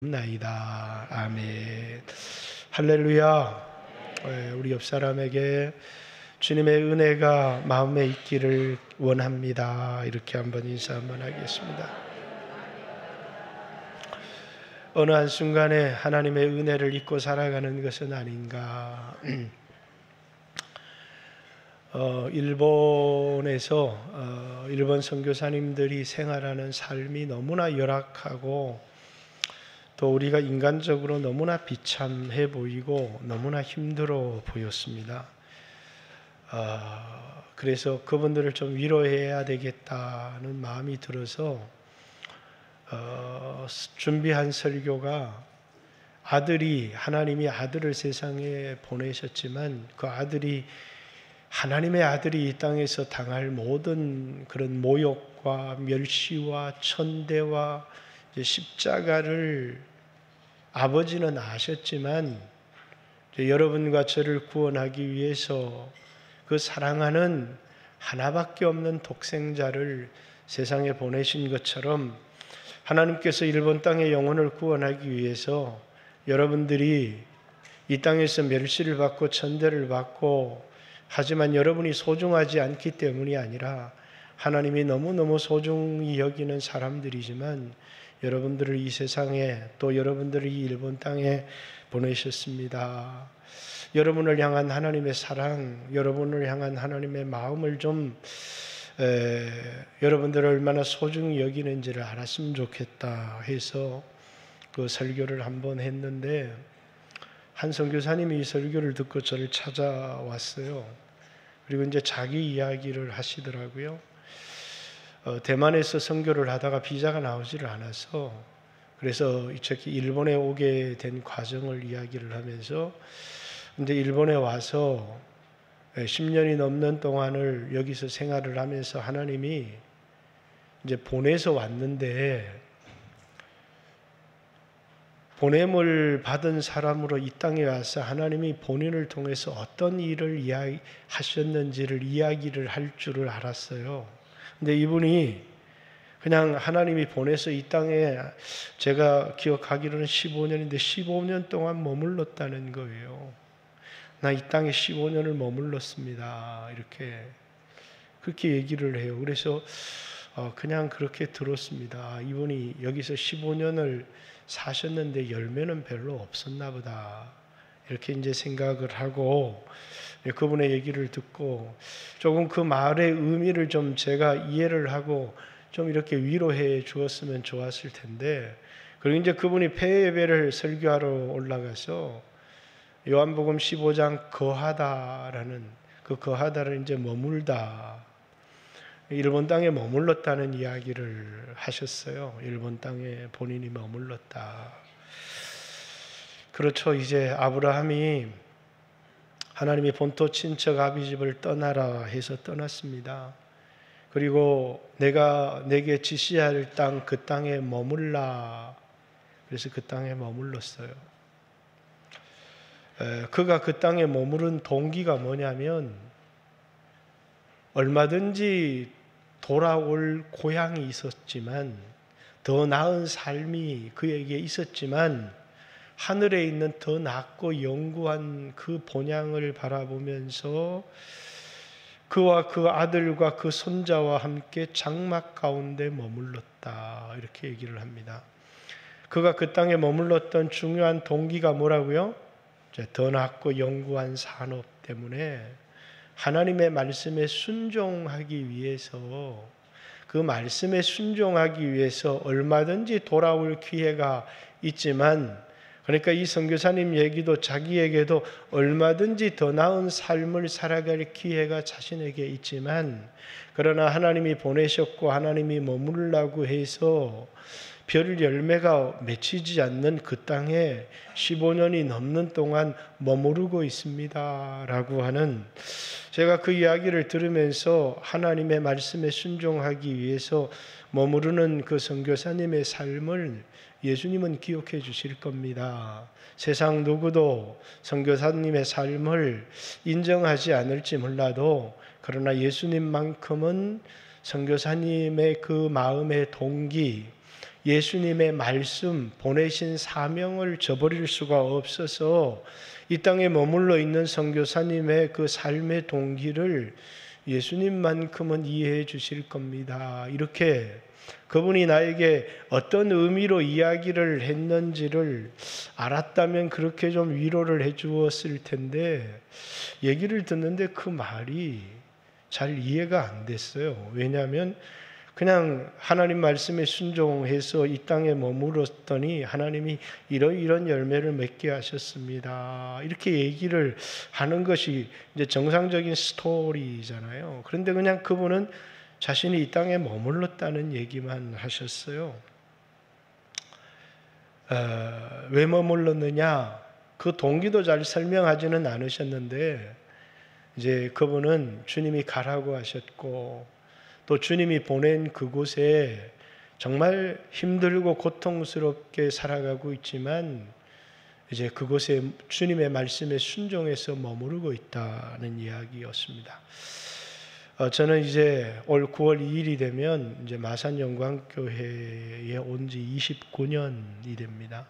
나이다. 아멘. 할렐루야. 우리 옆 사람에게 주님의 은혜가 마음에 있기를 원합니다. 이렇게 한번 인사 한번 하겠습니다. 어느 한순간에 하나님의 은혜를 잊고 살아가는 것은 아닌가. 일본에서 일본 선교사님들이 생활하는 삶이 너무나 열악하고 또 우리가 인간적으로 너무나 비참해 보이고 너무나 힘들어 보였습니다. 그래서 그분들을 좀 위로해야 되겠다는 마음이 들어서 준비한 설교가 하나님이 아들을 세상에 보내셨지만 그 아들이 하나님의 아들이 이 땅에서 당할 모든 그런 모욕과 멸시와 천대와 십자가를 아버지는 아셨지만 여러분과 저를 구원하기 위해서 그 사랑하는 하나밖에 없는 독생자를 세상에 보내신 것처럼 하나님께서 일본 땅의 영혼을 구원하기 위해서 여러분들이 이 땅에서 멸시를 받고 천대를 받고 하지만 여러분이 소중하지 않기 때문이 아니라 하나님이 너무너무 소중히 여기는 사람들이지만 여러분들을 이 세상에 또 여러분들을 이 일본 땅에 보내셨습니다. 여러분을 향한 하나님의 사랑, 여러분을 향한 하나님의 마음을 좀 여러분들을 얼마나 소중히 여기는지를 알았으면 좋겠다 해서 그 설교를 한번 했는데 한 선교사님이 이 설교를 듣고 저를 찾아왔어요. 그리고 이제 자기 이야기를 하시더라고요. 대만에서 선교를 하다가 비자가 나오지를 않아서 그래서 이렇게 일본에 오게 된 과정을 이야기를 하면서 근데 일본에 와서 10년이 넘는 동안을 여기서 생활을 하면서 하나님이 이제 보내서 왔는데 보냄을 받은 사람으로 이 땅에 와서 하나님이 본인을 통해서 어떤 일을 하셨는지를 이야기를 할 줄을 알았어요. 근데 이분이 그냥 하나님이 보내서 이 땅에 제가 기억하기로는 15년인데 15년 동안 머물렀다는 거예요. 나 이 땅에 15년을 머물렀습니다. 그렇게 얘기를 해요. 그래서 그냥 그렇게 들었습니다. 이분이 여기서 15년을 사셨는데 열매는 별로 없었나 보다. 이렇게 이제 생각을 하고 그분의 얘기를 듣고 조금 그 말의 의미를 좀 제가 이해를 하고 좀 이렇게 위로해 주었으면 좋았을 텐데 그리고 이제 그분이 폐예배를 설교하러 올라가서 요한복음 15장 거하다라는 그 거하다를 이제 머물다 일본 땅에 머물렀다는 이야기를 하셨어요. 일본 땅에 본인이 머물렀다. 그렇죠. 이제 아브라함이 하나님의 본토 친척 아비집을 떠나라 해서 떠났습니다. 그리고 내가 내게 지시할 땅 그 땅에 머물라. 그래서 그 땅에 머물렀어요. 그가 그 땅에 머무른 동기가 뭐냐면 얼마든지 돌아올 고향이 있었지만 더 나은 삶이 그에게 있었지만 하늘에 있는 더 낮고 영구한 그 본향을 바라보면서 그와 그 아들과 그 손자와 함께 장막 가운데 머물렀다. 이렇게 얘기를 합니다. 그가 그 땅에 머물렀던 중요한 동기가 뭐라고요? 더 낮고 영구한 산업 때문에 하나님의 말씀에 순종하기 위해서 그 말씀에 순종하기 위해서 얼마든지 돌아올 기회가 있지만 그러니까 이 선교사님 얘기도 자기에게도 얼마든지 더 나은 삶을 살아갈 기회가 자신에게 있지만 그러나 하나님이 보내셨고 하나님이 머물라고 해서 별 열매가 맺히지 않는 그 땅에 15년이 넘는 동안 머무르고 있습니다. 라고 하는 제가 그 이야기를 들으면서 하나님의 말씀에 순종하기 위해서 머무르는 그 선교사님의 삶을 예수님은 기억해 주실 겁니다. 세상 누구도 선교사님의 삶을 인정하지 않을지 몰라도 그러나 예수님만큼은 선교사님의 그 마음의 동기 예수님의 말씀, 보내신 사명을 저버릴 수가 없어서 이 땅에 머물러 있는 선교사님의 그 삶의 동기를 예수님만큼은 이해해 주실 겁니다. 이렇게 그분이 나에게 어떤 의미로 이야기를 했는지를 알았다면 그렇게 좀 위로를 해 주었을 텐데, 얘기를 듣는데 그 말이 잘 이해가 안 됐어요. 왜냐하면 그냥 하나님 말씀에 순종해서 이 땅에 머물렀더니 하나님이 이런 열매를 맺게 하셨습니다. 이렇게 얘기를 하는 것이 이제 정상적인 스토리잖아요. 그런데 그냥 그분은 자신이 이 땅에 머물렀다는 얘기만 하셨어요. 왜 머물렀느냐? 그 동기도 잘 설명하지는 않으셨는데, 이제 그분은 주님이 가라고 하셨고, 또 주님이 보낸 그곳에 정말 힘들고 고통스럽게 살아가고 있지만 이제 그곳에 주님의 말씀에 순종해서 머무르고 있다는 이야기였습니다. 저는 이제 올 9월 2일이 되면 이제 마산 영광교회에 온 지 29년이 됩니다.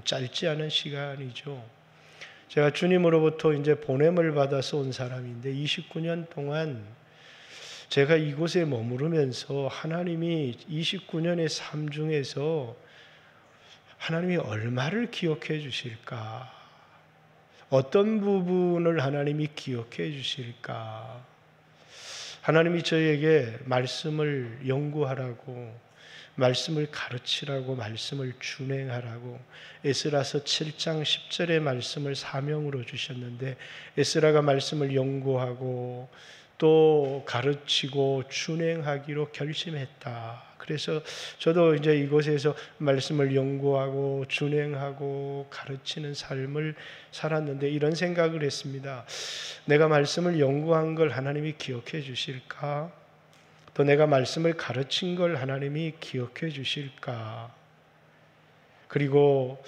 짧지 않은 시간이죠. 제가 주님으로부터 이제 보냄을 받아서 온 사람인데 29년 동안 제가 이곳에 머무르면서 하나님이 29년의 삶 중에서 하나님이 얼마를 기억해 주실까? 어떤 부분을 하나님이 기억해 주실까? 하나님이 저에게 말씀을 연구하라고, 말씀을 가르치라고, 말씀을 준행하라고 에스라서 7장 10절의 말씀을 사명으로 주셨는데, 에스라가 말씀을 연구하고 또 가르치고 준행하기로 결심했다. 그래서 저도 이제 이곳에서 말씀을 연구하고 준행하고 가르치는 삶을 살았는데 이런 생각을 했습니다. 내가 말씀을 연구한 걸 하나님이 기억해 주실까? 또 내가 말씀을 가르친 걸 하나님이 기억해 주실까? 그리고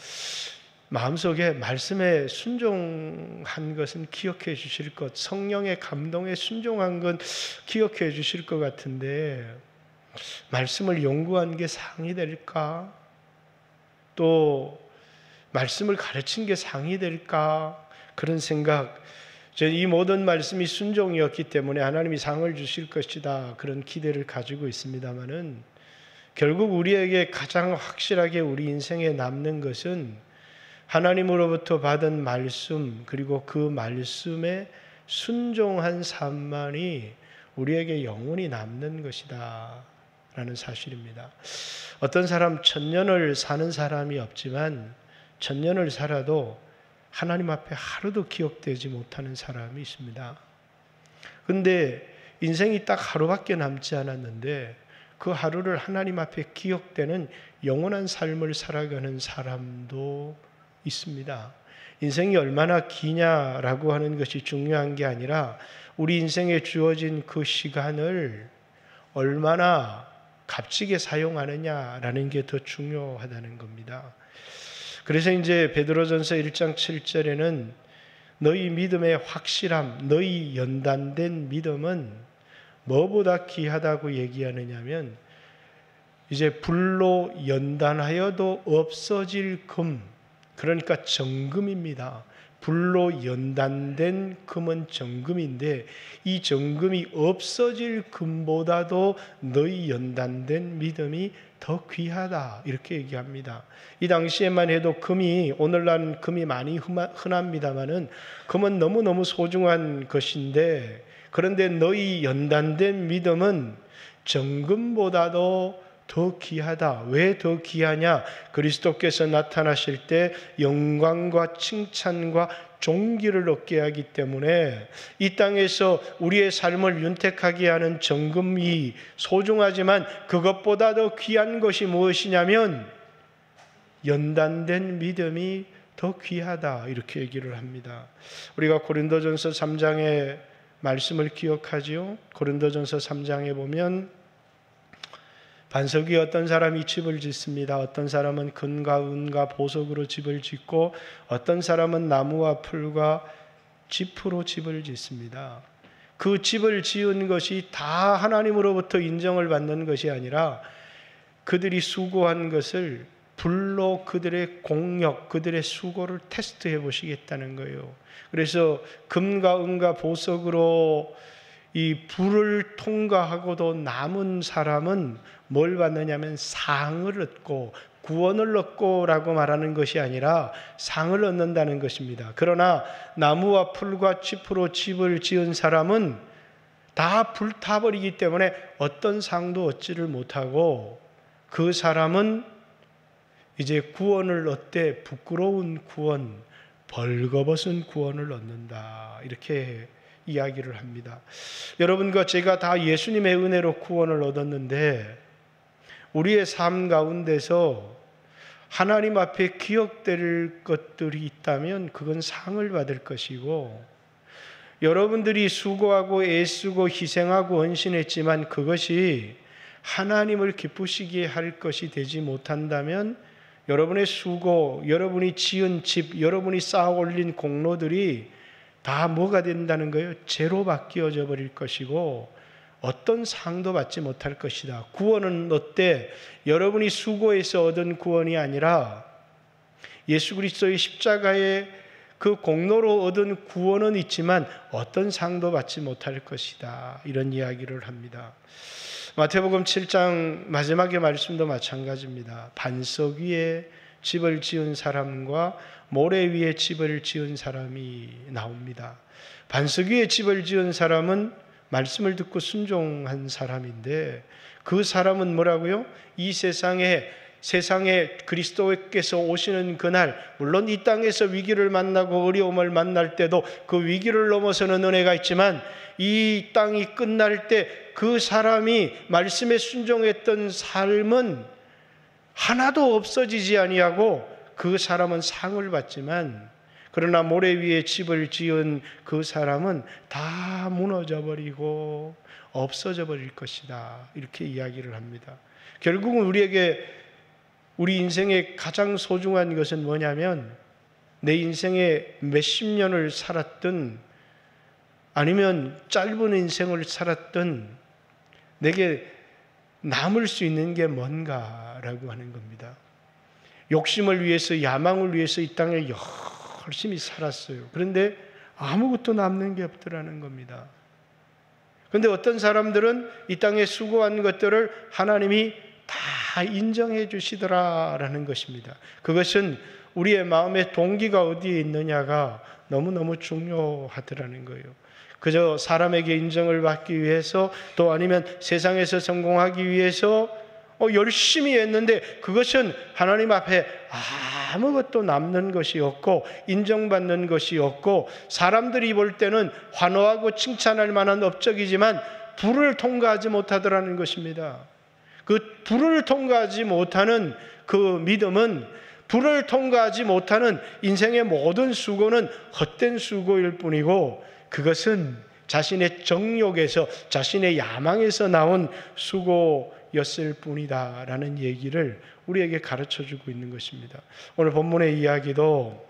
마음속에 말씀에 순종한 것은 기억해 주실 것, 성령의 감동에 순종한 건 기억해 주실 것 같은데 말씀을 연구한 게 상이 될까? 또 말씀을 가르친 게 상이 될까? 그런 생각, 이 모든 말씀이 순종이었기 때문에 하나님이 상을 주실 것이다, 그런 기대를 가지고 있습니다마는 결국 우리에게 가장 확실하게 우리 인생에 남는 것은 하나님으로부터 받은 말씀, 그리고 그 말씀에 순종한 삶만이 우리에게 영원히 남는 것이다 라는 사실입니다. 어떤 사람 1000년을 사는 사람이 없지만 1000년을 살아도 하나님 앞에 하루도 기억되지 못하는 사람이 있습니다. 그런데 인생이 딱 하루밖에 남지 않았는데 그 하루를 하나님 앞에 기억되는 영원한 삶을 살아가는 사람도 있습니다. 인생이 얼마나 기냐라고 하는 것이 중요한 게 아니라 우리 인생에 주어진 그 시간을 얼마나 값지게 사용하느냐라는 게 더 중요하다는 겁니다. 그래서 이제 베드로전서 1장 7절에는 너희 믿음의 확실함, 너희 연단된 믿음은 뭐보다 귀하다고 얘기하느냐면 이제 불로 연단하여도 없어질 금, 그러니까 정금입니다. 불로 연단된 금은 정금인데 이 정금이 없어질 금보다도 너희 연단된 믿음이 더 귀하다, 이렇게 얘기합니다. 이 당시에만 해도 금이, 오늘날은 금이 많이 흔합니다마는 금은 너무너무 소중한 것인데, 그런데 너희 연단된 믿음은 정금보다도 더 귀하다. 왜 더 귀하냐? 그리스도께서 나타나실 때 영광과 칭찬과 존귀를 얻게 하기 때문에 이 땅에서 우리의 삶을 윤택하게 하는 정금이 소중하지만 그것보다 더 귀한 것이 무엇이냐면 연단된 믿음이 더 귀하다, 이렇게 얘기를 합니다. 우리가 고린도전서 3장의 말씀을 기억하지요. 고린도전서 3장에 보면 반석 위에 어떤 사람이 집을 짓습니다. 어떤 사람은 금과 은과 보석으로 집을 짓고 어떤 사람은 나무와 풀과 짚으로 집을 짓습니다. 그 집을 지은 것이 다 하나님으로부터 인정을 받는 것이 아니라 그들이 수고한 것을 불로 그들의 공력, 그들의 수고를 테스트해 보시겠다는 거예요. 그래서 금과 은과 보석으로 이 불을 통과하고도 남은 사람은 뭘 받느냐면 상을 얻고 구원을 얻고라고 말하는 것이 아니라 상을 얻는다는 것입니다. 그러나 나무와 풀과 짚으로 집을 지은 사람은 다 불타버리기 때문에 어떤 상도 얻지를 못하고 그 사람은 이제 구원을 얻되 부끄러운 구원, 벌거벗은 구원을 얻는다. 이렇게 이야기를 합니다. 여러분과 제가 다 예수님의 은혜로 구원을 얻었는데 우리의 삶 가운데서 하나님 앞에 기억될 것들이 있다면 그건 상을 받을 것이고, 여러분들이 수고하고 애쓰고 희생하고 헌신했지만 그것이 하나님을 기쁘시게 할 것이 되지 못한다면 여러분의 수고, 여러분이 지은 집, 여러분이 쌓아 올린 공로들이 다 뭐가 된다는 거예요? 죄로 바뀌어져 버릴 것이고 어떤 상도 받지 못할 것이다. 구원은 어때? 여러분이 수고해서 얻은 구원이 아니라 예수 그리스도의 십자가의 그 공로로 얻은 구원은 있지만 어떤 상도 받지 못할 것이다. 이런 이야기를 합니다. 마태복음 7장 마지막의 말씀도 마찬가지입니다. 반석 위에 집을 지은 사람과 모래 위에 집을 지은 사람이 나옵니다. 반석 위에 집을 지은 사람은 말씀을 듣고 순종한 사람인데 그 사람은 뭐라고요? 이 세상에 그리스도께서 오시는 그날, 물론 이 땅에서 위기를 만나고 어려움을 만날 때도 그 위기를 넘어서는 은혜가 있지만 이 땅이 끝날 때 그 사람이 말씀에 순종했던 삶은 하나도 없어지지 아니하고 그 사람은 상을 받지만, 그러나 모래 위에 집을 지은 그 사람은 다 무너져 버리고 없어져 버릴 것이다. 이렇게 이야기를 합니다. 결국은 우리 인생의 가장 소중한 것은 뭐냐면 내 인생에 몇십 년을 살았든 아니면 짧은 인생을 살았든 내게 남을 수 있는 게 뭔가라고 하는 겁니다. 욕심을 위해서, 야망을 위해서 이 땅에 열심히 살았어요. 그런데 아무것도 남는 게 없더라는 겁니다. 그런데 어떤 사람들은 이 땅에 수고한 것들을 하나님이 다 인정해 주시더라라는 것입니다. 그것은 우리의 마음의 동기가 어디에 있느냐가 너무너무 중요하더라는 거예요. 그저 사람에게 인정을 받기 위해서, 또 아니면 세상에서 성공하기 위해서 열심히 했는데 그것은 하나님 앞에 아무것도 남는 것이 없고 인정받는 것이 없고 사람들이 볼 때는 환호하고 칭찬할 만한 업적이지만 불을 통과하지 못하더라는 것입니다. 그 불을 통과하지 못하는 그 믿음은, 불을 통과하지 못하는 인생의 모든 수고는 헛된 수고일 뿐이고 그것은 자신의 정욕에서, 자신의 야망에서 나온 수고였을 뿐이다라는 얘기를 우리에게 가르쳐주고 있는 것입니다. 오늘 본문의 이야기도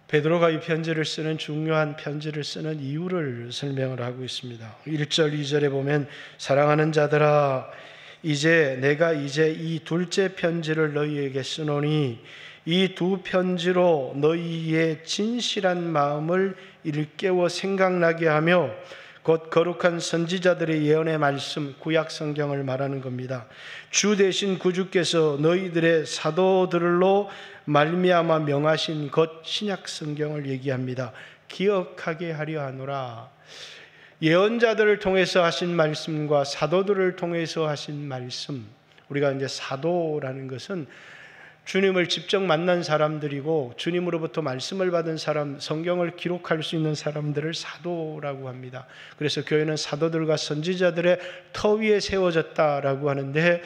베드로가 이 편지를 쓰는, 중요한 편지를 쓰는 이유를 설명을 하고 있습니다. 1절, 2절에 보면 사랑하는 자들아, 내가 이 둘째 편지를 너희에게 쓰노니 이 두 편지로 너희의 진실한 마음을 일깨워 생각나게 하며 곧 거룩한 선지자들의 예언의 말씀, 구약 성경을 말하는 겁니다. 주 대신 구주께서 너희들의 사도들로 말미암아 명하신 것 신약 성경을 얘기합니다. 기억하게 하려 하노라. 예언자들을 통해서 하신 말씀과 사도들을 통해서 하신 말씀, 우리가 이제 사도라는 것은 주님을 직접 만난 사람들이고 주님으로부터 말씀을 받은 사람, 성경을 기록할 수 있는 사람들을 사도라고 합니다. 그래서 교회는 사도들과 선지자들의 터 위에 세워졌다라고 하는데,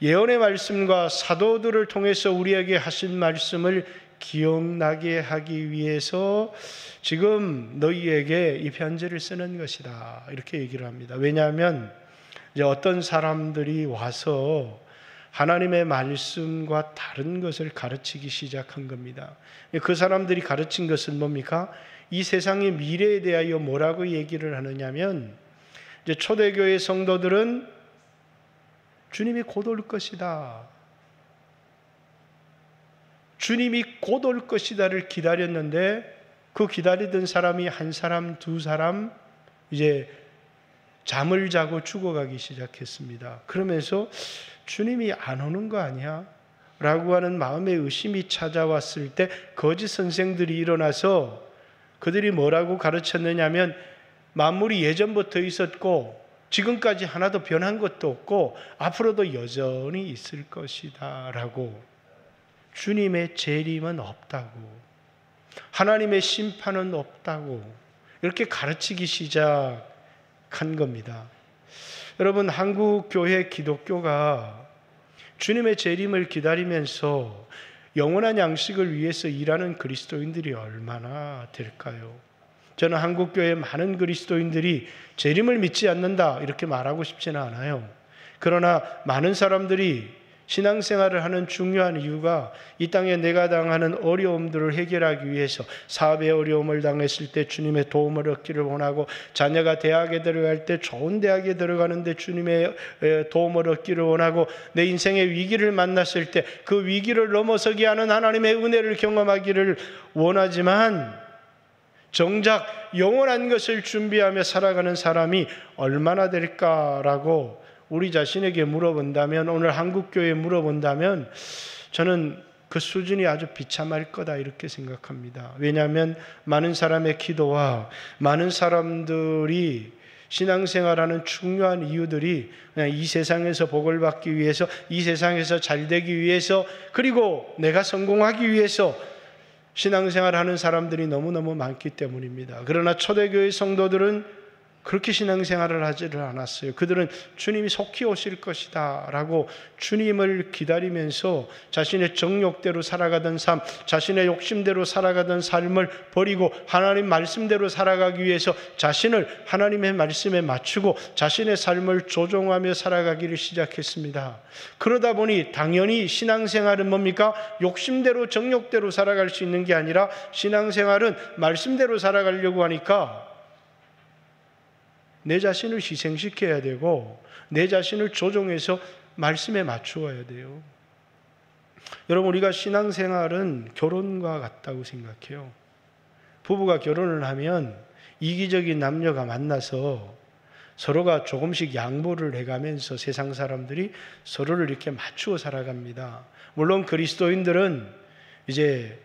예언의 말씀과 사도들을 통해서 우리에게 하신 말씀을 기억나게 하기 위해서 지금 너희에게 이 편지를 쓰는 것이다, 이렇게 얘기를 합니다. 왜냐하면 이제 어떤 사람들이 와서 하나님의 말씀과 다른 것을 가르치기 시작한 겁니다. 그 사람들이 가르친 것은 뭡니까? 이 세상의 미래에 대하여 뭐라고 얘기를 하느냐면, 이제 초대교회 성도들은 주님이 곧 올 것이다. 주님이 곧 올 것이다를 기다렸는데 그 기다리던 사람이 한 사람, 두 사람 이제 잠을 자고 죽어가기 시작했습니다. 그러면서 주님이 안 오는 거 아니야? 라고 하는 마음의 의심이 찾아왔을 때 거짓 선생들이 일어나서 그들이 뭐라고 가르쳤느냐면 만물이 예전부터 있었고 지금까지 하나도 변한 것도 없고 앞으로도 여전히 있을 것이다 라고, 주님의 재림은 없다고, 하나님의 심판은 없다고 이렇게 가르치기 시작한 겁니다. 여러분, 한국 교회 기독교가 주님의 재림을 기다리면서 영원한 양식을 위해서 일하는 그리스도인들이 얼마나 될까요? 저는 한국교회 많은 그리스도인들이 재림을 믿지 않는다 이렇게 말하고 싶지는 않아요. 그러나 많은 사람들이 신앙생활을 하는 중요한 이유가 이 땅에 내가 당하는 어려움들을 해결하기 위해서, 사업의 어려움을 당했을 때 주님의 도움을 얻기를 원하고, 자녀가 대학에 들어갈 때 좋은 대학에 들어가는데 주님의 도움을 얻기를 원하고, 내 인생의 위기를 만났을 때 그 위기를 넘어서게 하는 하나님의 은혜를 경험하기를 원하지만, 정작 영원한 것을 준비하며 살아가는 사람이 얼마나 될까라고 우리 자신에게 물어본다면, 오늘 한국교회에 물어본다면 저는 그 수준이 아주 비참할 거다 이렇게 생각합니다. 왜냐하면 많은 사람의 기도와 많은 사람들이 신앙생활하는 중요한 이유들이 그냥 이 세상에서 복을 받기 위해서, 이 세상에서 잘 되기 위해서, 그리고 내가 성공하기 위해서 신앙생활하는 사람들이 너무너무 많기 때문입니다. 그러나 초대교회 성도들은 그렇게 신앙생활을 하지를 않았어요. 그들은 주님이 속히 오실 것이다 라고 주님을 기다리면서 자신의 정욕대로 살아가던 삶, 자신의 욕심대로 살아가던 삶을 버리고 하나님 말씀대로 살아가기 위해서 자신을 하나님의 말씀에 맞추고 자신의 삶을 조종하며 살아가기를 시작했습니다. 그러다 보니 당연히 신앙생활은 뭡니까? 욕심대로 정욕대로 살아갈 수 있는 게 아니라 신앙생활은 말씀대로 살아가려고 하니까 내 자신을 희생시켜야 되고 내 자신을 조종해서 말씀에 맞추어야 돼요. 여러분, 우리가 신앙생활은 결혼과 같다고 생각해요. 부부가 결혼을 하면 이기적인 남녀가 만나서 서로가 조금씩 양보를 해가면서 세상 사람들이 서로를 이렇게 맞추어 살아갑니다. 물론 그리스도인들은 이제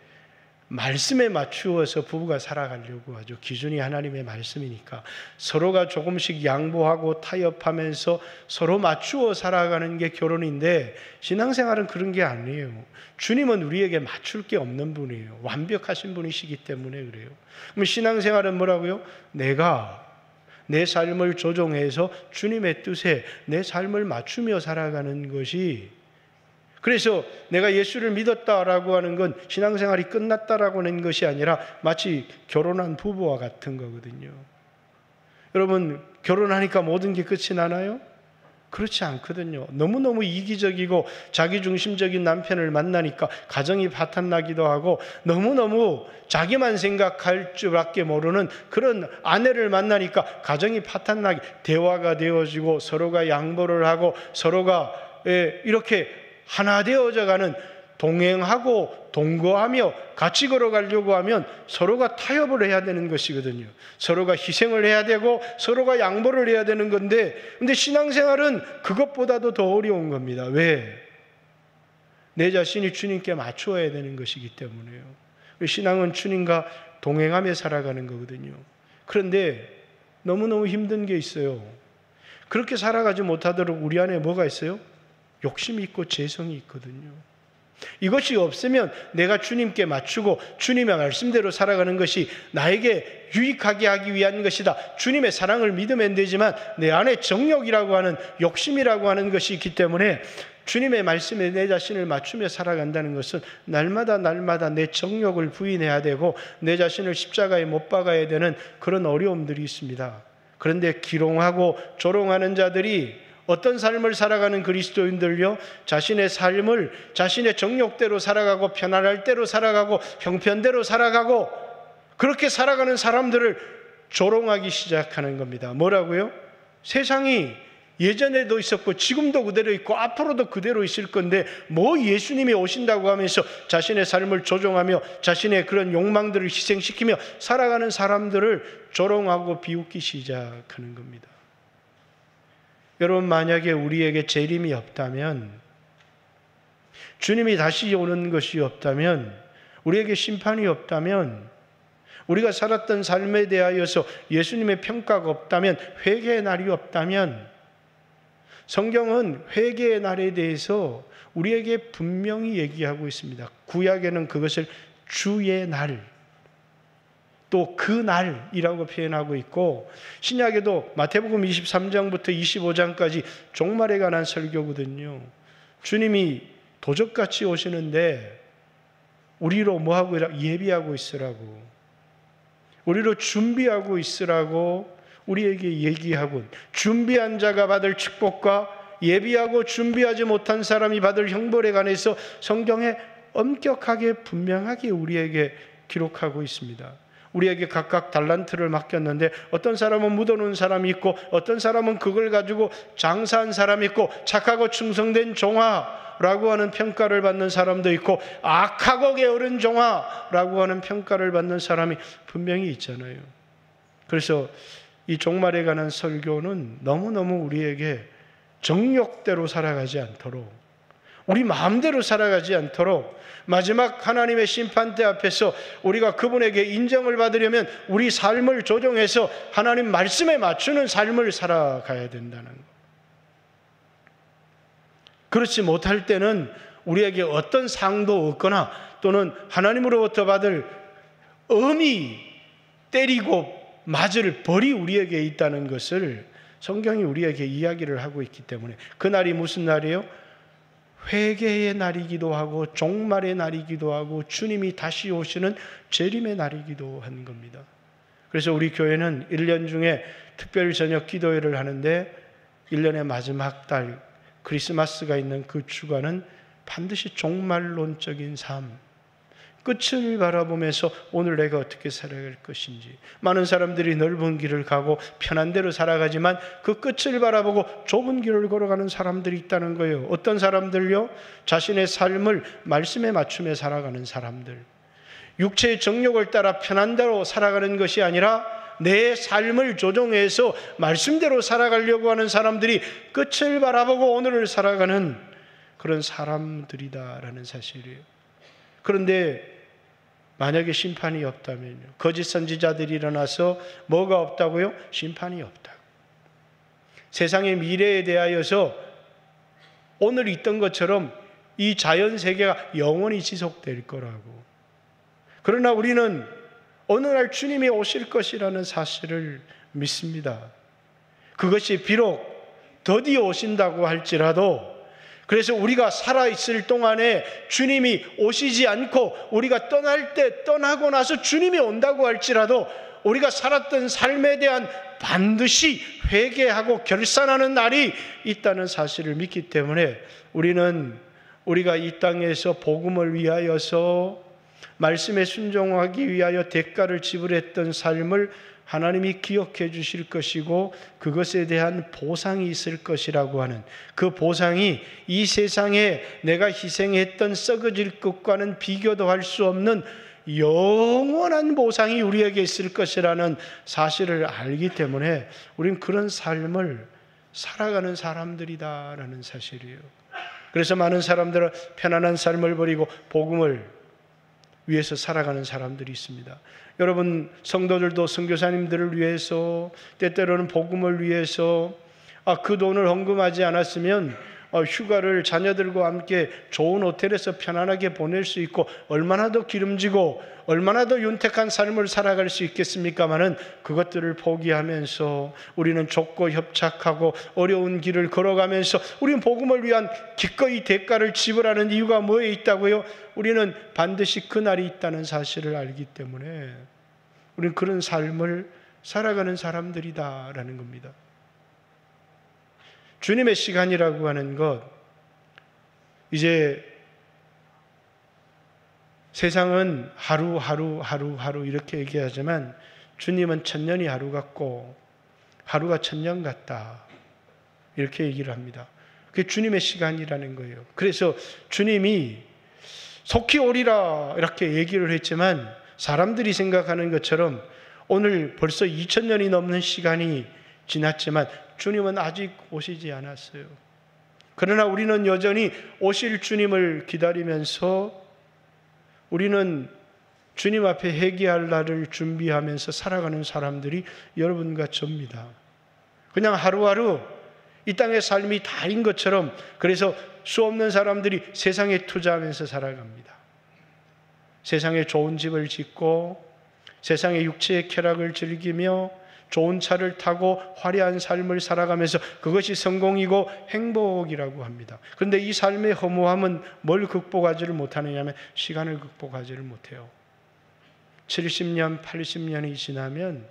말씀에 맞추어서 부부가 살아가려고 하죠. 기준이 하나님의 말씀이니까 서로가 조금씩 양보하고 타협하면서 서로 맞추어 살아가는 게 결혼인데, 신앙생활은 그런 게 아니에요. 주님은 우리에게 맞출 게 없는 분이에요. 완벽하신 분이시기 때문에 그래요. 그럼 신앙생활은 뭐라고요? 내가 내 삶을 조종해서 주님의 뜻에 내 삶을 맞추며 살아가는 것이, 그래서 내가 예수를 믿었다라고 하는 건 신앙생활이 끝났다라고 하는 것이 아니라 마치 결혼한 부부와 같은 거거든요. 여러분, 결혼하니까 모든 게 끝이 나나요? 그렇지 않거든요. 너무너무 이기적이고 자기중심적인 남편을 만나니까 가정이 파탄나기도 하고, 너무너무 자기만 생각할 줄밖에 모르는 그런 아내를 만나니까 가정이 파탄나기, 대화가 되어지고 서로가 양보를 하고 서로가 이렇게 하나 되어져가는, 동행하고 동거하며 같이 걸어가려고 하면 서로가 타협을 해야 되는 것이거든요. 서로가 희생을 해야 되고 서로가 양보를 해야 되는 건데, 근데 신앙생활은 그것보다도 더 어려운 겁니다. 왜? 내 자신이 주님께 맞추어야 되는 것이기 때문에요. 신앙은 주님과 동행하며 살아가는 거거든요. 그런데 너무너무 힘든 게 있어요. 그렇게 살아가지 못하도록 우리 안에 뭐가 있어요? 욕심이 있고 재성이 있거든요. 이것이 없으면 내가 주님께 맞추고 주님의 말씀대로 살아가는 것이 나에게 유익하게 하기 위한 것이다, 주님의 사랑을 믿으면 되지만 내 안에 정욕이라고 하는, 욕심이라고 하는 것이 있기 때문에 주님의 말씀에 내 자신을 맞추며 살아간다는 것은 날마다 내 정욕을 부인해야 되고 내 자신을 십자가에 못 박아야 되는 그런 어려움들이 있습니다. 그런데 기롱하고 조롱하는 자들이 어떤 삶을 살아가는 그리스도인들요, 자신의 삶을 자신의 정욕대로 살아가고 편안할 대로 살아가고 형편대로 살아가고 그렇게 살아가는 사람들을 조롱하기 시작하는 겁니다. 뭐라고요? 세상이 예전에도 있었고 지금도 그대로 있고 앞으로도 그대로 있을 건데 뭐 예수님이 오신다고 하면서 자신의 삶을 조종하며 자신의 그런 욕망들을 희생시키며 살아가는 사람들을 조롱하고 비웃기 시작하는 겁니다. 여러분, 만약에 우리에게 재림이 없다면, 주님이 다시 오는 것이 없다면, 우리에게 심판이 없다면, 우리가 살았던 삶에 대하여서 예수님의 평가가 없다면, 회개의 날이 없다면, 성경은 회개의 날에 대해서 우리에게 분명히 얘기하고 있습니다. 구약에는 그것을 주의 날, 또 그 날이라고 표현하고 있고, 신약에도 마태복음 23장부터 25장까지 종말에 관한 설교거든요. 주님이 도적같이 오시는데 우리로 뭐하고 예비하고 있으라고, 우리로 준비하고 있으라고 우리에게 얘기하고, 준비한 자가 받을 축복과 예비하고 준비하지 못한 사람이 받을 형벌에 관해서 성경에 엄격하게 분명하게 우리에게 기록하고 있습니다. 우리에게 각각 달란트를 맡겼는데 어떤 사람은 묻어놓은 사람이 있고 어떤 사람은 그걸 가지고 장사한 사람이 있고 착하고 충성된 종아라고 하는 평가를 받는 사람도 있고 악하고 게으른 종아라고 하는 평가를 받는 사람이 분명히 있잖아요. 그래서 이 종말에 관한 설교는 너무너무 우리에게 정욕대로 살아가지 않도록, 우리 마음대로 살아가지 않도록, 마지막 하나님의 심판대 앞에서 우리가 그분에게 인정을 받으려면 우리 삶을 조정해서 하나님 말씀에 맞추는 삶을 살아가야 된다는 것. 그렇지 못할 때는 우리에게 어떤 상도 없거나 또는 하나님으로부터 받을 엄히 때리고 맞을 벌이 우리에게 있다는 것을 성경이 우리에게 이야기를 하고 있기 때문에, 그날이 무슨 날이에요? 회개의 날이기도 하고 종말의 날이기도 하고 주님이 다시 오시는 재림의 날이기도 한 겁니다. 그래서 우리 교회는 1년 중에 특별 저녁 기도회를 하는데 1년의 마지막 달 크리스마스가 있는 그 주간은 반드시 종말론적인 삶, 끝을 바라보면서 오늘 내가 어떻게 살아갈 것인지. 많은 사람들이 넓은 길을 가고 편한 대로 살아가지만 그 끝을 바라보고 좁은 길을 걸어가는 사람들이 있다는 거예요. 어떤 사람들요? 자신의 삶을 말씀에 맞추며 살아가는 사람들. 육체의 정욕을 따라 편한 대로 살아가는 것이 아니라 내 삶을 조정해서 말씀대로 살아가려고 하는 사람들이 끝을 바라보고 오늘을 살아가는 그런 사람들이다라는 사실이에요. 그런데 만약에 심판이 없다면요, 거짓 선지자들이 일어나서 뭐가 없다고요? 심판이 없다. 세상의 미래에 대하여서 오늘 있던 것처럼 이 자연 세계가 영원히 지속될 거라고. 그러나 우리는 어느 날 주님이 오실 것이라는 사실을 믿습니다. 그것이 비록 더디어 오신다고 할지라도, 그래서 우리가 살아있을 동안에 주님이 오시지 않고 우리가 떠날 때, 떠나고 나서 주님이 온다고 할지라도 우리가 살았던 삶에 대한 반드시 회개하고 결산하는 날이 있다는 사실을 믿기 때문에 우리는 우리가 이 땅에서 복음을 위하여서 말씀에 순종하기 위하여 대가를 지불했던 삶을 하나님이 기억해 주실 것이고 그것에 대한 보상이 있을 것이라고 하는, 그 보상이 이 세상에 내가 희생했던 썩어질 것과는 비교도 할 수 없는 영원한 보상이 우리에게 있을 것이라는 사실을 알기 때문에 우리는 그런 삶을 살아가는 사람들이다라는 사실이에요. 그래서 많은 사람들은 편안한 삶을 버리고 복음을 위해서 살아가는 사람들이 있습니다. 여러분, 성도들도 선교사님들을 위해서, 때때로는 복음을 위해서 그 돈을 헌금하지 않았으면 휴가를 자녀들과 함께 좋은 호텔에서 편안하게 보낼 수 있고 얼마나 더 기름지고 얼마나 더 윤택한 삶을 살아갈 수 있겠습니까마는 그것들을 포기하면서 우리는 좁고 협착하고 어려운 길을 걸어가면서 우리는 복음을 위한 기꺼이 대가를 지불하는 이유가 뭐에 있다고요? 우리는 반드시 그날이 있다는 사실을 알기 때문에 우리는 그런 삶을 살아가는 사람들이다라는 겁니다. 주님의 시간이라고 하는 것, 이제 세상은 하루 이렇게 얘기하지만 주님은 천년이 하루 같고 하루가 천년 같다, 이렇게 얘기를 합니다. 그게 주님의 시간이라는 거예요. 그래서 주님이 속히 오리라 이렇게 얘기를 했지만 사람들이 생각하는 것처럼 오늘 벌써 2000년이 넘는 시간이 지났지만 주님은 아직 오시지 않았어요. 그러나 우리는 여전히 오실 주님을 기다리면서 우리는 주님 앞에 회개할 날을 준비하면서 살아가는 사람들이 여러분과 저입니다. 그냥 하루하루 이 땅의 삶이 다인 것처럼 그래서 수없는 사람들이 세상에 투자하면서 살아갑니다. 세상에 좋은 집을 짓고 세상의 육체의 쾌락을 즐기며 좋은 차를 타고 화려한 삶을 살아가면서 그것이 성공이고 행복이라고 합니다. 그런데 이 삶의 허무함은 뭘 극복하지를 못하느냐면 시간을 극복하지를 못해요. 70년, 80년이 지나면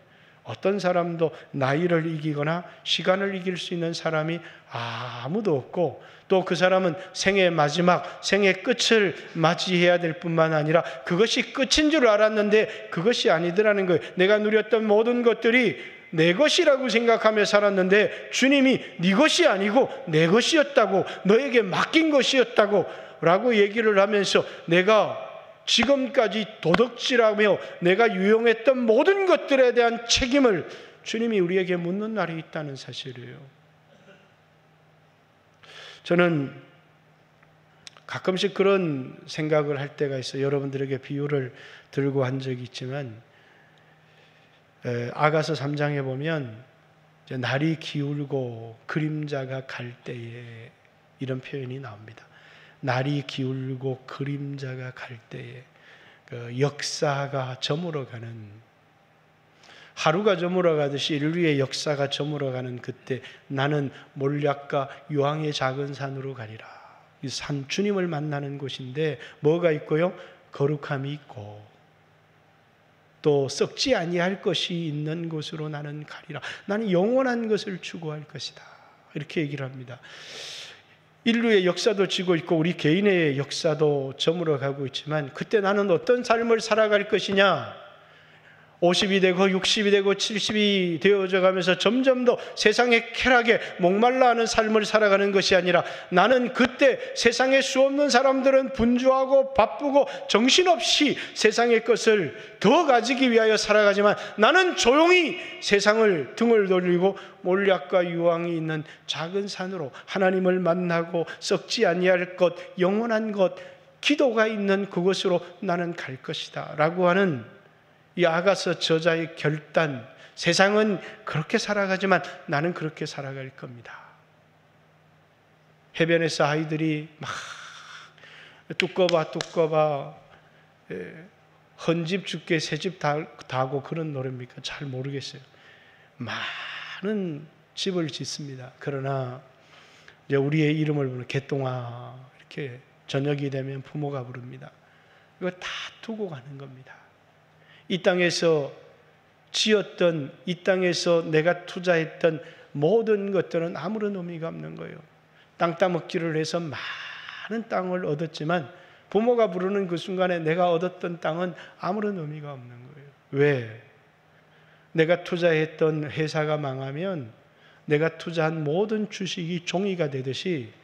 어떤 사람도 나이를 이기거나 시간을 이길 수 있는 사람이 아무도 없고 또 그 사람은 생의 마지막, 생의 끝을 맞이해야 될 뿐만 아니라 그것이 끝인 줄 알았는데 그것이 아니더라는 거예요. 내가 누렸던 모든 것들이 내 것이라고 생각하며 살았는데 주님이 네 것이 아니고 내 것이었다고, 너에게 맡긴 것이었다고 라고 얘기를 하면서 내가 지금까지 도덕질하며 내가 유용했던 모든 것들에 대한 책임을 주님이 우리에게 묻는 날이 있다는 사실이에요. 저는 가끔씩 그런 생각을 할 때가 있어요. 여러분들에게 비유를 들고 한 적이 있지만 아가서 3장에 보면 날이 기울고 그림자가 갈 때에 이런 표현이 나옵니다. 날이 기울고 그림자가 갈 때에 그 역사가 저물어가는, 하루가 저물어가듯이 인류의 역사가 저물어가는 그때 나는 몰약과 유황의 작은 산으로 가리라. 이 산, 주님을 만나는 곳인데 뭐가 있고요? 거룩함이 있고 또 썩지 아니할 것이 있는 곳으로 나는 가리라. 나는 영원한 것을 추구할 것이다. 이렇게 얘기를 합니다. 인류의 역사도 지고 있고 우리 개인의 역사도 저물어가고 있지만 그때 나는 어떤 삶을 살아갈 것이냐? 50이 되고 60이 되고 70이 되어져 가면서 점점 더 세상의 쾌락에 목말라 하는 삶을 살아가는 것이 아니라 나는 그때 세상에 수없는 사람들은 분주하고 바쁘고 정신없이 세상의 것을 더 가지기 위하여 살아가지만 나는 조용히 세상을 등을 돌리고 몰약과 유황이 있는 작은 산으로 하나님을 만나고 썩지 아니할 것, 영원한 것, 기도가 있는 그곳으로 나는 갈 것이다 라고 하는 이 아가서 저자의 결단, 세상은 그렇게 살아가지만 나는 그렇게 살아갈 겁니다. 해변에서 아이들이 막 두꺼봐 헌집 죽게 새집 다고 그런 노래입니까? 잘 모르겠어요. 많은 집을 짓습니다. 그러나 이제 우리의 이름을 부르는 개똥아 이렇게 저녁이 되면 부모가 부릅니다. 이거 다 두고 가는 겁니다. 이 땅에서 지었던, 이 땅에서 내가 투자했던 모든 것들은 아무런 의미가 없는 거예요. 땅 따먹기를 해서 많은 땅을 얻었지만 부모가 부르는 그 순간에 내가 얻었던 땅은 아무런 의미가 없는 거예요. 왜? 내가 투자했던 회사가 망하면 내가 투자한 모든 주식이 종이가 되듯이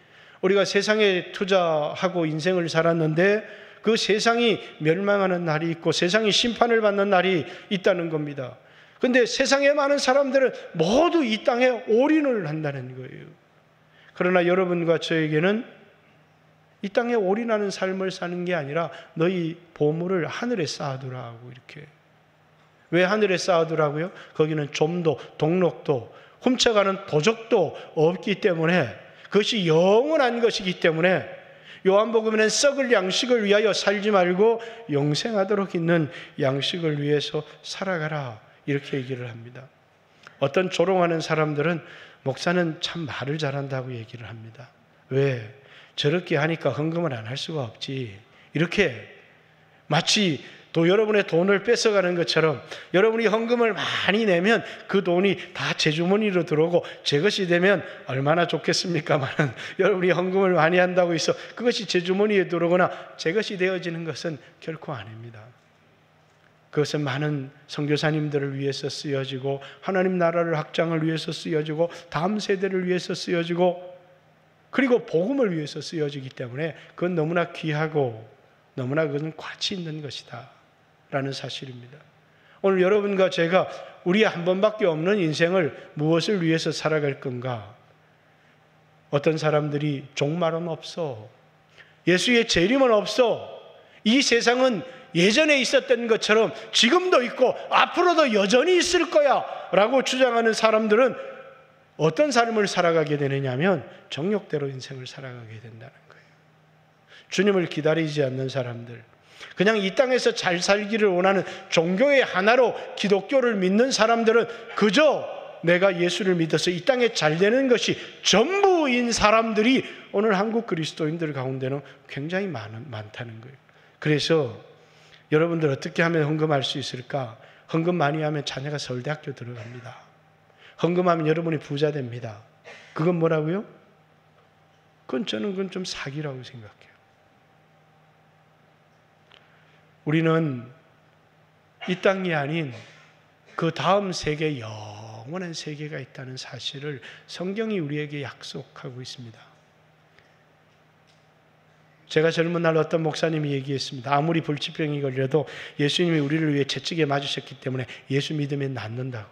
우리가 세상에 투자하고 인생을 살았는데 그 세상이 멸망하는 날이 있고 세상이 심판을 받는 날이 있다는 겁니다. 그런데 세상에 많은 사람들은 모두 이 땅에 올인을 한다는 거예요. 그러나 여러분과 저에게는 이 땅에 올인하는 삶을 사는 게 아니라 너희 보물을 하늘에 쌓아두라고 이렇게. 왜 하늘에 쌓아두라고요? 거기는 좀도 동록도 훔쳐가는 도적도 없기 때문에 그것이 영원한 것이기 때문에 요한복음에는 썩을 양식을 위하여 살지 말고 영생하도록 있는 양식을 위해서 살아가라 이렇게 얘기를 합니다. 어떤 조롱하는 사람들은 목사는 참 말을 잘한다고 얘기를 합니다. 왜? 저렇게 하니까 헌금을 안 할 수가 없지. 이렇게 마치 또 여러분의 돈을 뺏어가는 것처럼 여러분이 헌금을 많이 내면 그 돈이 다 제 주머니로 들어오고 제 것이 되면 얼마나 좋겠습니까만은 여러분이 헌금을 많이 한다고 해서 그것이 제 주머니에 들어오거나 제 것이 되어지는 것은 결코 아닙니다. 그것은 많은 선교사님들을 위해서 쓰여지고 하나님 나라를 확장을 위해서 쓰여지고 다음 세대를 위해서 쓰여지고 그리고 복음을 위해서 쓰여지기 때문에 그건 너무나 귀하고 너무나 그것은 가치 있는 것이다 라는 사실입니다. 오늘 여러분과 제가 우리 한 번밖에 없는 인생을 무엇을 위해서 살아갈 건가? 어떤 사람들이 종말은 없어, 예수의 재림은 없어, 이 세상은 예전에 있었던 것처럼 지금도 있고 앞으로도 여전히 있을 거야 라고 주장하는 사람들은 어떤 삶을 살아가게 되느냐 하면 정욕대로 인생을 살아가게 된다는 거예요. 주님을 기다리지 않는 사람들, 그냥 이 땅에서 잘 살기를 원하는 종교의 하나로 기독교를 믿는 사람들은 그저 내가 예수를 믿어서 이 땅에 잘 되는 것이 전부인 사람들이 오늘 한국 그리스도인들 가운데는 굉장히 많다는 거예요. 그래서 여러분들 어떻게 하면 헌금할 수 있을까? 헌금 많이 하면 자녀가 서울대학교 들어갑니다. 헌금하면 여러분이 부자 됩니다. 그건 뭐라고요? 저는 좀 사기라고 생각해요. 우리는 이 땅이 아닌 그 다음 세계, 영원한 세계가 있다는 사실을 성경이 우리에게 약속하고 있습니다. 제가 젊은 날 어떤 목사님이 얘기했습니다. 아무리 불치병이 걸려도 예수님이 우리를 위해 채찍에 맞으셨기 때문에 예수 믿으면 낫는다고.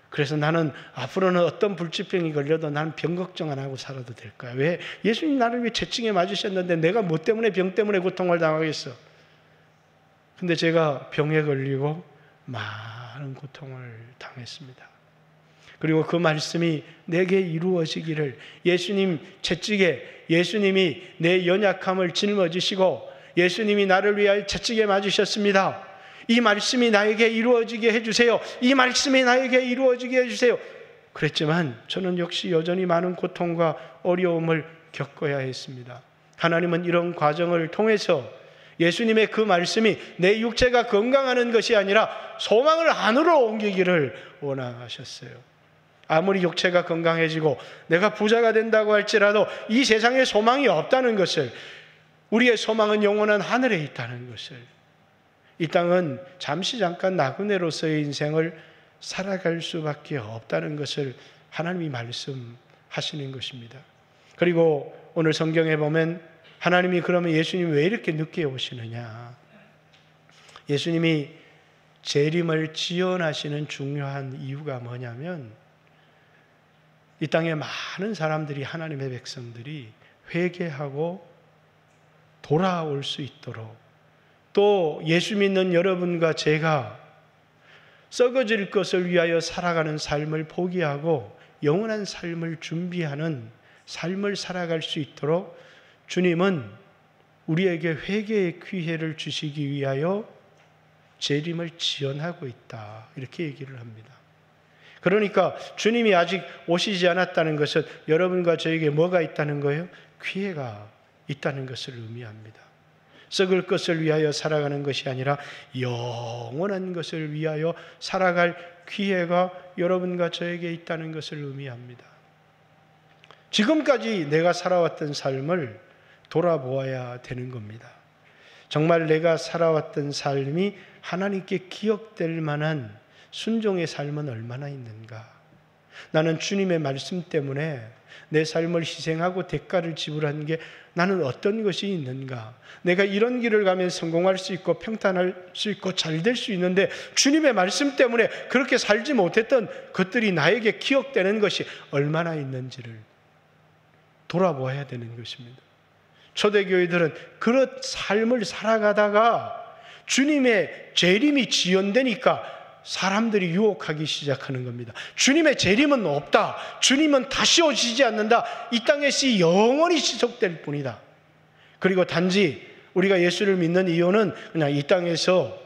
그래서 나는 앞으로는 어떤 불치병이 걸려도 나는 병 걱정 안 하고 살아도 될 거야. 왜? 예수님 나를 위해 채찍에 맞으셨는데 내가 뭐 때문에 병 때문에 고통을 당하겠어? 근데 제가 병에 걸리고 많은 고통을 당했습니다. 그리고 그 말씀이 내게 이루어지기를, 예수님 채찍에 예수님이 내 연약함을 짊어지시고 예수님이 나를 위하여 채찍에 맞으셨습니다. 이 말씀이 나에게 이루어지게 해주세요. 이 말씀이 나에게 이루어지게 해주세요. 그랬지만 저는 역시 여전히 많은 고통과 어려움을 겪어야 했습니다. 하나님은 이런 과정을 통해서 예수님의 그 말씀이 내 육체가 건강하는 것이 아니라 소망을 안으로 옮기기를 원하셨어요. 아무리 육체가 건강해지고 내가 부자가 된다고 할지라도 이 세상에 소망이 없다는 것을, 우리의 소망은 영원한 하늘에 있다는 것을, 이 땅은 잠시 잠깐 나그네로서의 인생을 살아갈 수밖에 없다는 것을 하나님이 말씀하시는 것입니다. 그리고 오늘 성경에 보면 하나님이 그러면 예수님이 왜 이렇게 늦게 오시느냐? 예수님이 재림을 지연하시는 중요한 이유가 뭐냐면 이 땅에 많은 사람들이, 하나님의 백성들이 회개하고 돌아올 수 있도록, 또 예수 믿는 여러분과 제가 썩어질 것을 위하여 살아가는 삶을 포기하고 영원한 삶을 준비하는 삶을 살아갈 수 있도록 주님은 우리에게 회개의 기회를 주시기 위하여 재림을 지연하고 있다, 이렇게 얘기를 합니다. 그러니까 주님이 아직 오시지 않았다는 것은 여러분과 저에게 뭐가 있다는 거예요? 기회가 있다는 것을 의미합니다. 썩을 것을 위하여 살아가는 것이 아니라 영원한 것을 위하여 살아갈 기회가 여러분과 저에게 있다는 것을 의미합니다. 지금까지 내가 살아왔던 삶을 돌아보아야 되는 겁니다. 정말 내가 살아왔던 삶이 하나님께 기억될 만한 순종의 삶은 얼마나 있는가? 나는 주님의 말씀 때문에 내 삶을 희생하고 대가를 지불한 게 나는 어떤 것이 있는가? 내가 이런 길을 가면 성공할 수 있고 평탄할 수 있고 잘 될 수 있는데 주님의 말씀 때문에 그렇게 살지 못했던 것들이 나에게 기억되는 것이 얼마나 있는지를 돌아보아야 되는 것입니다. 초대교회들은 그런 삶을 살아가다가 주님의 재림이 지연되니까 사람들이 유혹하기 시작하는 겁니다. 주님의 재림은 없다. 주님은 다시 오시지 않는다. 이 땅에서 영원히 지속될 뿐이다. 그리고 단지 우리가 예수를 믿는 이유는 그냥 이 땅에서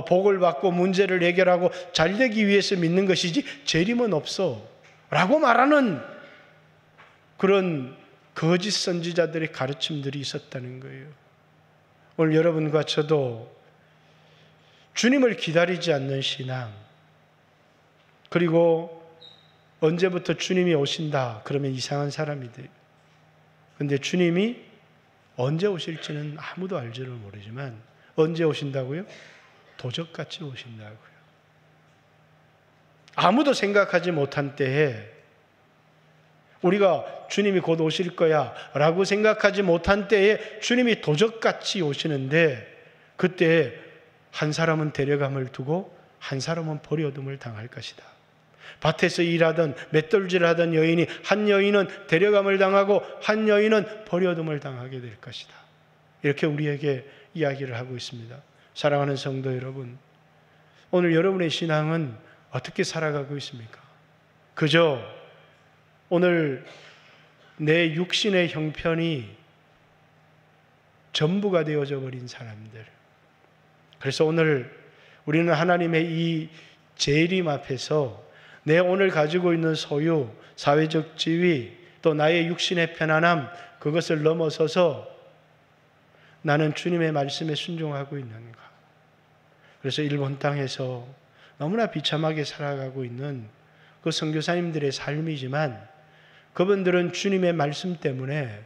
복을 받고 문제를 해결하고 잘되기 위해서 믿는 것이지 재림은 없어 라고 말하는 그런 거짓 선지자들의 가르침들이 있었다는 거예요. 오늘 여러분과 저도 주님을 기다리지 않는 신앙, 그리고 언제부터 주님이 오신다 그러면 이상한 사람이 돼요. 그런데 주님이 언제 오실지는 아무도 알지를 모르지만 언제 오신다고요? 도적같이 오신다고요. 아무도 생각하지 못한 때에 우리가 주님이 곧 오실 거야 라고 생각하지 못한 때에 주님이 도적같이 오시는데, 그때 한 사람은 데려감을 두고 한 사람은 버려둠을 당할 것이다. 밭에서 일하던 맷돌질을 하던 여인이, 한 여인은 데려감을 당하고 한 여인은 버려둠을 당하게 될 것이다. 이렇게 우리에게 이야기를 하고 있습니다. 사랑하는 성도 여러분, 오늘 여러분의 신앙은 어떻게 살아가고 있습니까? 그저 오늘 내 육신의 형편이 전부가 되어져 버린 사람들. 그래서 오늘 우리는 하나님의 이 재림 앞에서 내 오늘 가지고 있는 소유, 사회적 지위, 또 나의 육신의 편안함, 그것을 넘어서서 나는 주님의 말씀에 순종하고 있는가. 그래서 일본 땅에서 너무나 비참하게 살아가고 있는 그 선교사님들의 삶이지만, 그분들은 주님의 말씀 때문에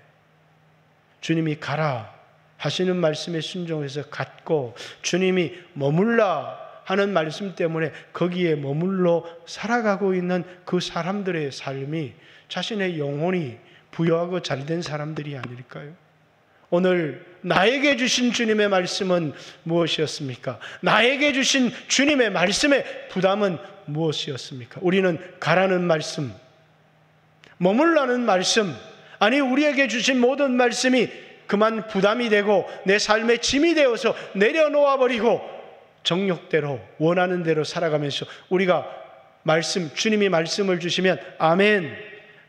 주님이 가라 하시는 말씀에 순종해서 갔고, 주님이 머물라 하는 말씀 때문에 거기에 머물러 살아가고 있는 그 사람들의 삶이 자신의 영혼이 부유하고 잘된 사람들이 아닐까요? 오늘 나에게 주신 주님의 말씀은 무엇이었습니까? 나에게 주신 주님의 말씀의 부담은 무엇이었습니까? 우리는 가라는 말씀, 머물라는 말씀, 아니 우리에게 주신 모든 말씀이 그만 부담이 되고 내 삶의 짐이 되어서 내려놓아 버리고 정욕대로 원하는 대로 살아가면서 우리가 주님이 말씀을 주시면 아멘,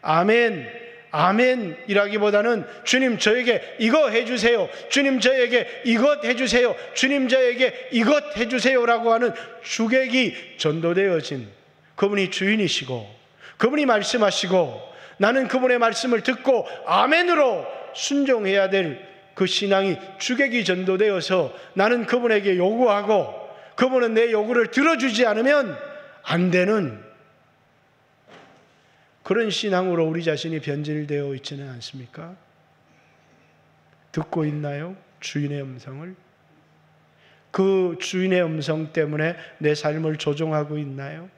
아멘, 아멘 이라기보다는 주님 저에게 이거 해주세요, 주님 저에게 이것 해주세요, 주님 저에게 이것 해주세요라고 하는 주객이 전도되어진 그분이 주인이시고 그분이 말씀하시고 나는 그분의 말씀을 듣고 아멘으로 순종해야 될 그 신앙이 주객이 전도되어서 나는 그분에게 요구하고 그분은 내 요구를 들어주지 않으면 안 되는 그런 신앙으로 우리 자신이 변질되어 있지는 않습니까? 듣고 있나요? 주인의 음성을? 그 주인의 음성 때문에 내 삶을 조종하고 있나요?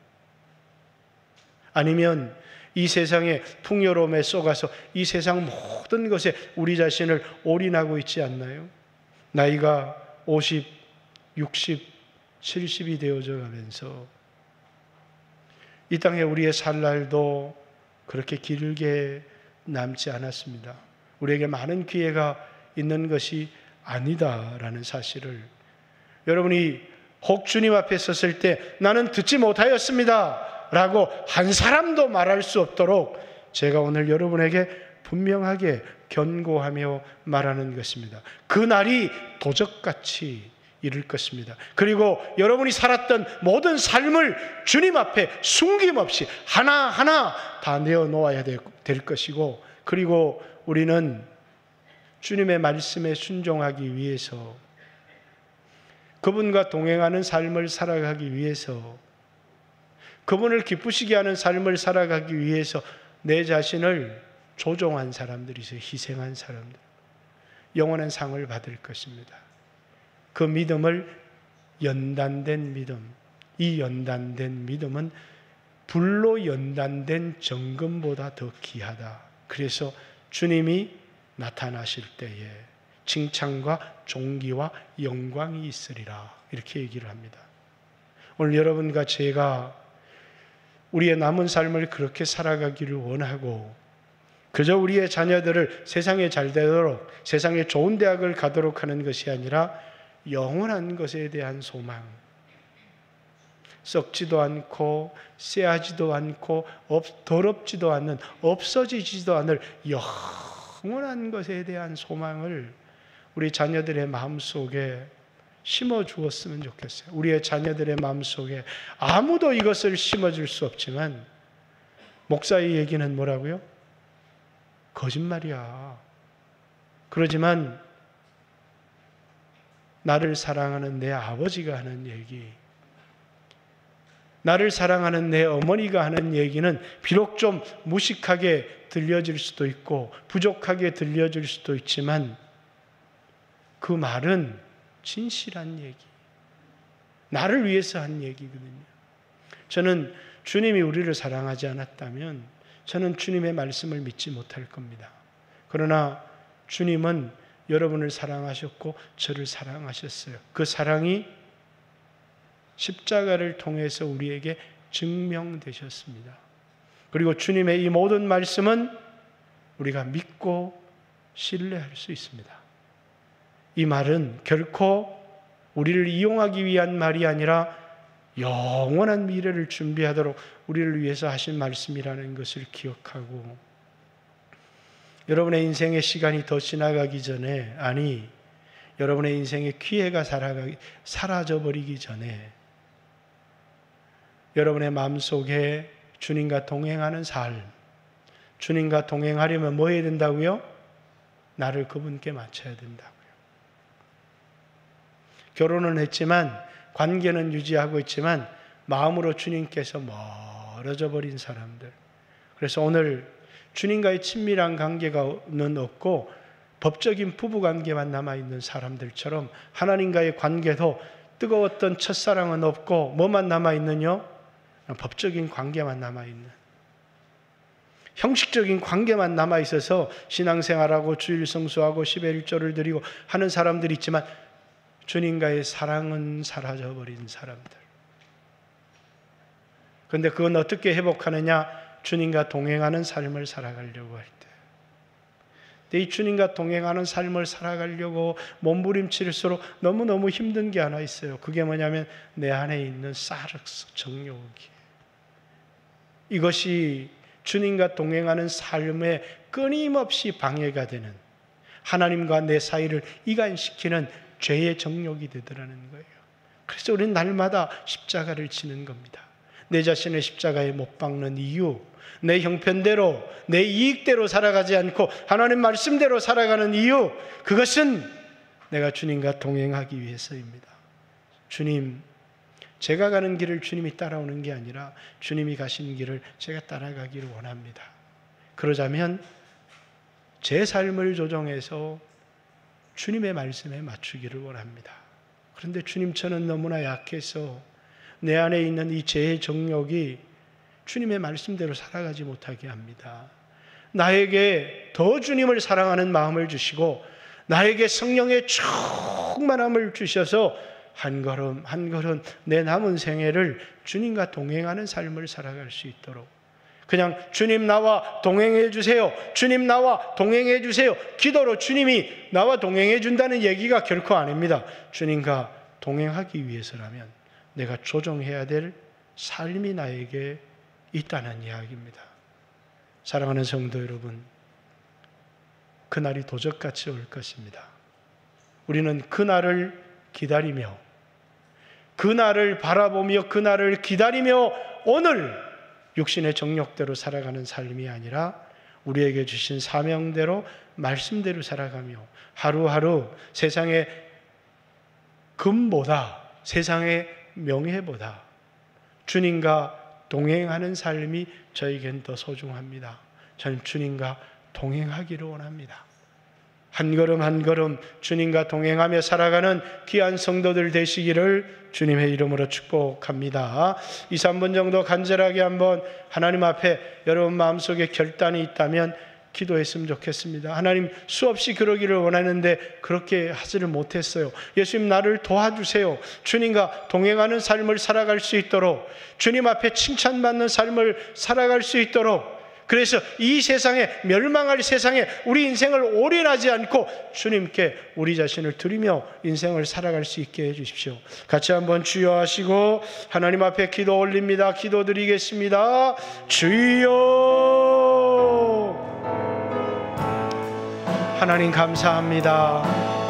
아니면 이 세상의 풍요로움에 쏘가서 이 세상 모든 것에 우리 자신을 올인하고 있지 않나요? 나이가 50, 60, 70이 되어져 가면서 이 땅에 우리의 살 날도 그렇게 길게 남지 않았습니다. 우리에게 많은 기회가 있는 것이 아니다라는 사실을 여러분이 혹 주님 앞에 섰을 때 나는 듣지 못하였습니다 라고 한 사람도 말할 수 없도록 제가 오늘 여러분에게 분명하게 견고하며 말하는 것입니다. 그 날이 도적같이 이를 것입니다. 그리고 여러분이 살았던 모든 삶을 주님 앞에 숨김없이 하나하나 다 내어놓아야 될 것이고, 그리고 우리는 주님의 말씀에 순종하기 위해서 그분과 동행하는 삶을 살아가기 위해서 그분을 기쁘시게 하는 삶을 살아가기 위해서 내 자신을 조종한 사람들이서 희생한 사람들, 영원한 상을 받을 것입니다. 그 믿음을 연단된 믿음, 이 연단된 믿음은 불로 연단된 정금보다 더 귀하다. 그래서 주님이 나타나실 때에 칭찬과 존귀와 영광이 있으리라 이렇게 얘기를 합니다. 오늘 여러분과 제가 우리의 남은 삶을 그렇게 살아가기를 원하고 그저 우리의 자녀들을 세상에 잘 되도록 세상에 좋은 대학을 가도록 하는 것이 아니라 영원한 것에 대한 소망, 썩지도 않고 쎄하지도 않고 더럽지도 않는 없어지지도 않을 영원한 것에 대한 소망을 우리 자녀들의 마음속에 심어 주었으면 좋겠어요. 우리의 자녀들의 마음속에 아무도 이것을 심어줄 수 없지만 목사의 얘기는 뭐라고요? 거짓말이야. 그러지만 나를 사랑하는 내 아버지가 하는 얘기, 나를 사랑하는 내 어머니가 하는 얘기는 비록 좀 무식하게 들려질 수도 있고 부족하게 들려질 수도 있지만 그 말은 진실한 얘기. 나를 위해서 한 얘기거든요. 저는 주님이 우리를 사랑하지 않았다면 저는 주님의 말씀을 믿지 못할 겁니다. 그러나 주님은 여러분을 사랑하셨고 저를 사랑하셨어요. 그 사랑이 십자가를 통해서 우리에게 증명되셨습니다. 그리고 주님의 이 모든 말씀은 우리가 믿고 신뢰할 수 있습니다. 이 말은 결코 우리를 이용하기 위한 말이 아니라 영원한 미래를 준비하도록 우리를 위해서 하신 말씀이라는 것을 기억하고, 여러분의 인생의 시간이 더 지나가기 전에, 아니 여러분의 인생의 기회가 사라져버리기 전에 여러분의 마음속에 주님과 동행하는 삶, 주님과 동행하려면 뭐 해야 된다고요? 나를 그분께 맞춰야 된다고요. 결혼은 했지만, 관계는 유지하고 있지만 마음으로 주님께서 멀어져 버린 사람들. 그래서 오늘 주님과의 친밀한 관계가는 없고 법적인 부부관계만 남아있는 사람들처럼 하나님과의 관계도 뜨거웠던 첫사랑은 없고 뭐만 남아있느냐? 법적인 관계만 남아있는, 형식적인 관계만 남아있어서 신앙생활하고 주일 성수하고 10의 1조를 드리고 하는 사람들이 있지만 주님과의 사랑은 사라져버린 사람들. 그런데 그건 어떻게 회복하느냐? 주님과 동행하는 삶을 살아가려고 할 때. 이 주님과 동행하는 삶을 살아가려고 몸부림칠수록 너무너무 힘든 게 하나 있어요. 그게 뭐냐면 내 안에 있는 사르스, 정욕이. 이것이 주님과 동행하는 삶에 끊임없이 방해가 되는, 하나님과 내 사이를 이간시키는 죄의 정욕이 되더라는 거예요. 그래서 우리는 날마다 십자가를 지는 겁니다. 내 자신을 십자가에 못 박는 이유, 내 형편대로, 내 이익대로 살아가지 않고 하나님 말씀대로 살아가는 이유, 그것은 내가 주님과 동행하기 위해서입니다. 주님, 제가 가는 길을 주님이 따라오는 게 아니라 주님이 가신 길을 제가 따라가기를 원합니다. 그러자면 제 삶을 조정해서 주님의 말씀에 맞추기를 원합니다. 그런데 주님, 저는 너무나 약해서 내 안에 있는 이 죄의 정욕이 주님의 말씀대로 살아가지 못하게 합니다. 나에게 더 주님을 사랑하는 마음을 주시고 나에게 성령의 충만함을 주셔서 한 걸음 한 걸음 내 남은 생애를 주님과 동행하는 삶을 살아갈 수 있도록, 그냥 주님 나와 동행해 주세요, 주님 나와 동행해 주세요 기도로 주님이 나와 동행해 준다는 얘기가 결코 아닙니다. 주님과 동행하기 위해서라면 내가 조정해야 될 삶이 나에게 있다는 이야기입니다. 사랑하는 성도 여러분, 그날이 도적같이 올 것입니다. 우리는 그날을 기다리며, 그날을 바라보며, 그날을 기다리며 오늘 육신의 정욕대로 살아가는 삶이 아니라 우리에게 주신 사명대로 말씀대로 살아가며 하루하루 세상의 금보다, 세상의 명예보다 주님과 동행하는 삶이 저에겐 더 소중합니다. 저는 주님과 동행하기를 원합니다. 한 걸음 한 걸음 주님과 동행하며 살아가는 귀한 성도들 되시기를 주님의 이름으로 축복합니다. 2, 3분 정도 간절하게 한번 하나님 앞에 여러분 마음속에 결단이 있다면 기도했으면 좋겠습니다. 하나님, 수없이 그러기를 원하는데 그렇게 하지를 못했어요. 예수님, 나를 도와주세요. 주님과 동행하는 삶을 살아갈 수 있도록, 주님 앞에 칭찬받는 삶을 살아갈 수 있도록, 그래서 이 세상에, 멸망할 세상에 우리 인생을 올인하지 않고 주님께 우리 자신을 드리며 인생을 살아갈 수 있게 해주십시오. 같이 한번 주여 하시고 하나님 앞에 기도 올립니다. 기도 드리겠습니다. 주여. 하나님 감사합니다.